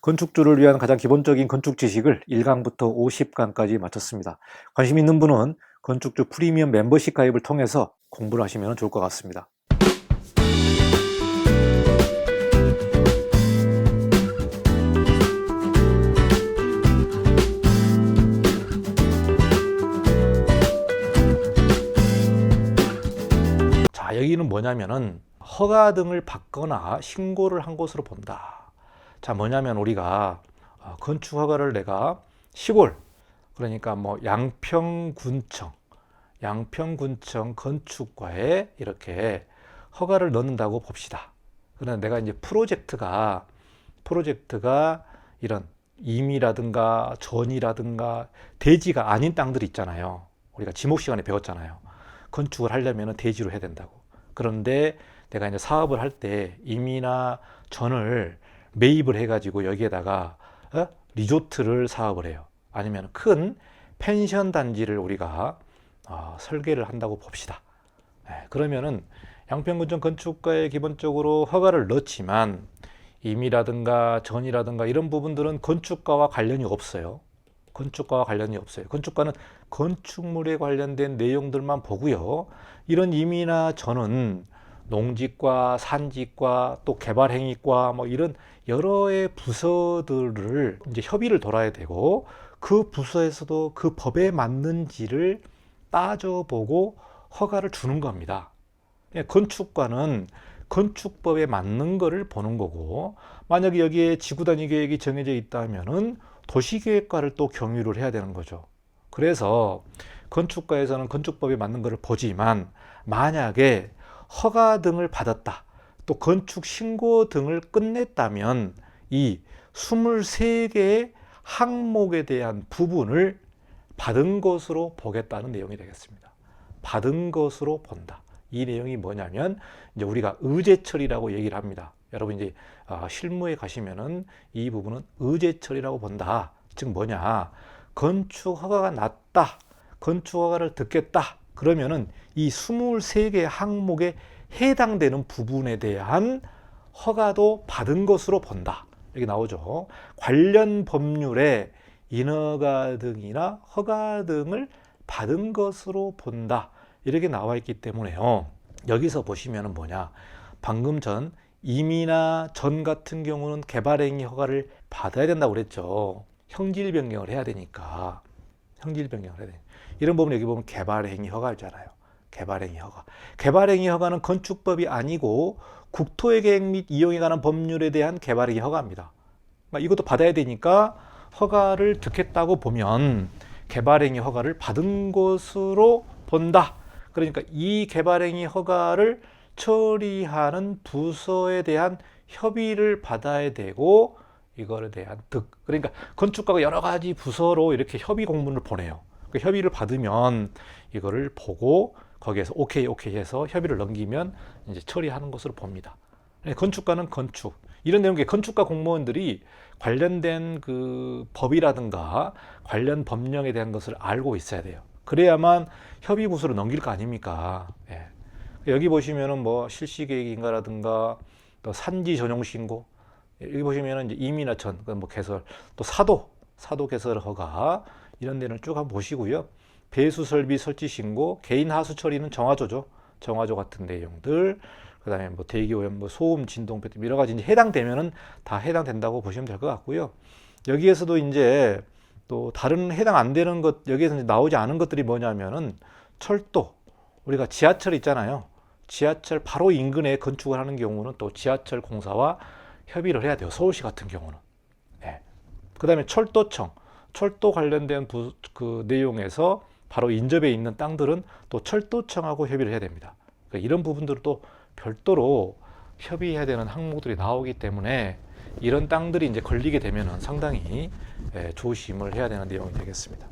건축주를 위한 가장 기본적인 건축 지식을 1강부터 50강까지 마쳤습니다. 관심 있는 분은 건축주 프리미엄 멤버십 가입을 통해서 공부를 하시면 좋을 것 같습니다. 자, 여기는 뭐냐면은 허가 등을 받거나 신고를 한 것으로 본다. 자, 뭐냐면 우리가 건축 허가를 내가 시골, 그러니까 뭐 양평군청 건축과에 이렇게 허가를 넣는다고 봅시다. 그런데 내가 이제 프로젝트가 이런 임이라든가 전이라든가 대지가 아닌 땅들이 있잖아요. 우리가 지목 시간에 배웠잖아요. 건축을 하려면 대지로 해야 된다고. 그런데 내가 이제 사업을 할 때 임이나 전을 매입을 해가지고 여기에다가 리조트를 사업을 해요. 아니면 큰 펜션 단지를 우리가 설계를 한다고 봅시다. 그러면은 양평군청 건축가에 기본적으로 허가를 넣지만 임이라든가 전이라든가 이런 부분들은 건축가와 관련이 없어요. 건축가는 건축물에 관련된 내용들만 보고요. 이런 임이나 전은 농지과, 산지과, 또 개발행위과 뭐 이런 여러의 부서들을 이제 협의를 돌아야 되고, 그 부서에서도 그 법에 맞는지를 따져보고 허가를 주는 겁니다. 건축과는 건축법에 맞는 거를 보는 거고, 만약에 여기에 지구단위 계획이 정해져 있다면은 도시계획과를 또 경유를 해야 되는 거죠. 그래서 건축과에서는 건축법에 맞는 거를 보지만, 만약에 허가 등을 받았다, 또 건축 신고 등을 끝냈다면 이 23개의 항목에 대한 부분을 받은 것으로 보겠다는 내용이 되겠습니다. 받은 것으로 본다. 이 내용이 뭐냐면 이제 우리가 의제처리라고 얘기를 합니다. 여러분 이제 실무에 가시면은 이 부분은 의제처리라고 본다. 즉 뭐냐? 건축 허가가 났다. 건축 허가를 듣겠다. 그러면은 이 23개 항목에 해당되는 부분에 대한 허가도 받은 것으로 본다. 여기 나오죠. 관련 법률에 인허가 등이나 허가 등을 받은 것으로 본다. 이렇게 나와 있기 때문에요. 여기서 보시면은 뭐냐? 방금 전 임이나 전 같은 경우는 개발행위 허가를 받아야 된다고 그랬죠. 형질 변경을 해야 되니까. 이런 부분 여기 보면 개발행위 허가잖아요. 개발행위 허가는 건축법이 아니고 국토의 계획 및 이용에 관한 법률에 대한 개발행위 허가입니다. 이것도 받아야 되니까 허가를 듣겠다고 보면 개발행위 허가를 받은 것으로 본다. 그러니까 이 개발행위 허가를 처리하는 부서에 대한 협의를 받아야 되고, 이거에 대한 그러니까 건축가가 여러 가지 부서로 이렇게 협의 공문을 보내요. 그 협의를 받으면 이거를 보고 거기에서 오케이 해서 협의를 넘기면 이제 처리하는 것으로 봅니다. 건축가는 건축, 이런 내용의 건축가 공무원들이 관련된 그 법이라든가 관련 법령에 대한 것을 알고 있어야 돼요. 그래야만 협의 부서로 넘길 거 아닙니까? 예. 여기 보시면은 뭐 실시계획인가라든가 또 산지 전용 신고, 여기 보시면은 이제 임이나 전, 뭐 개설, 또 사도 개설 허가, 이런 데는 쭉 한번 보시고요. 배수 설비 설치 신고, 개인 하수 처리는 정화조죠. 정화조 같은 내용들. 그다음에 뭐 대기 오염, 뭐 소음, 진동, 여러 가지 이제 해당되면은 다 해당된다고 보시면 될 것 같고요. 여기에서도 이제 또 다른 해당 안 되는 것, 여기에서 이제 나오지 않은 것들이 뭐냐면은 철도, 우리가 지하철 있잖아요. 지하철 바로 인근에 건축을 하는 경우는 또 지하철 공사와 협의를 해야 돼요. 서울시 같은 경우는. 네. 그다음에 철도청, 철도 관련된 그 내용에서 바로 인접해 있는 땅들은 또 철도청하고 협의를 해야 됩니다. 그러니까 이런 부분들을 또 별도로 협의해야 되는 항목들이 나오기 때문에 이런 땅들이 이제 걸리게 되면 상당히 조심을 해야 되는 내용이 되겠습니다.